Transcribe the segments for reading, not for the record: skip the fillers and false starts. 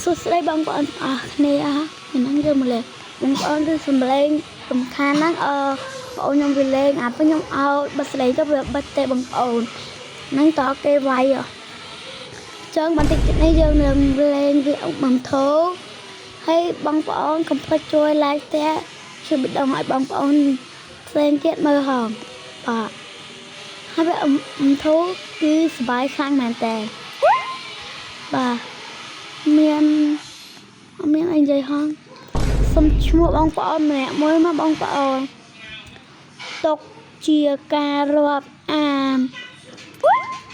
สุดได้บางคนเนี่ยเห็นนั่งเยอะมาเลยบางคนคือสมเลงสำคัญนั่งบางยองไปเลงบางยองเอาบัสเลยก็แบบบัสเตะบางคนนั่งต่อเกยไว้จังบันติดในเรื่องหนึ่งเลงvì ông bằng thố hay băng bóng không phải trôi lại té khi bị đồng hỏi băng bóng lên chết mơ hòm và hai bé ông thố cứ sải khang màn tè và miền anh dây hông xong chua băng bóng mẹ mới mà băng bóng tộc chia cà rộp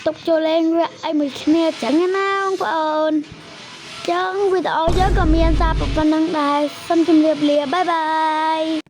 tục cho lên ra ai mình nghe chẳng nghe nào băng bóng chẳng vì đó giờ có miền ta bọc văn năng đài xong chim liệp lìa bye bye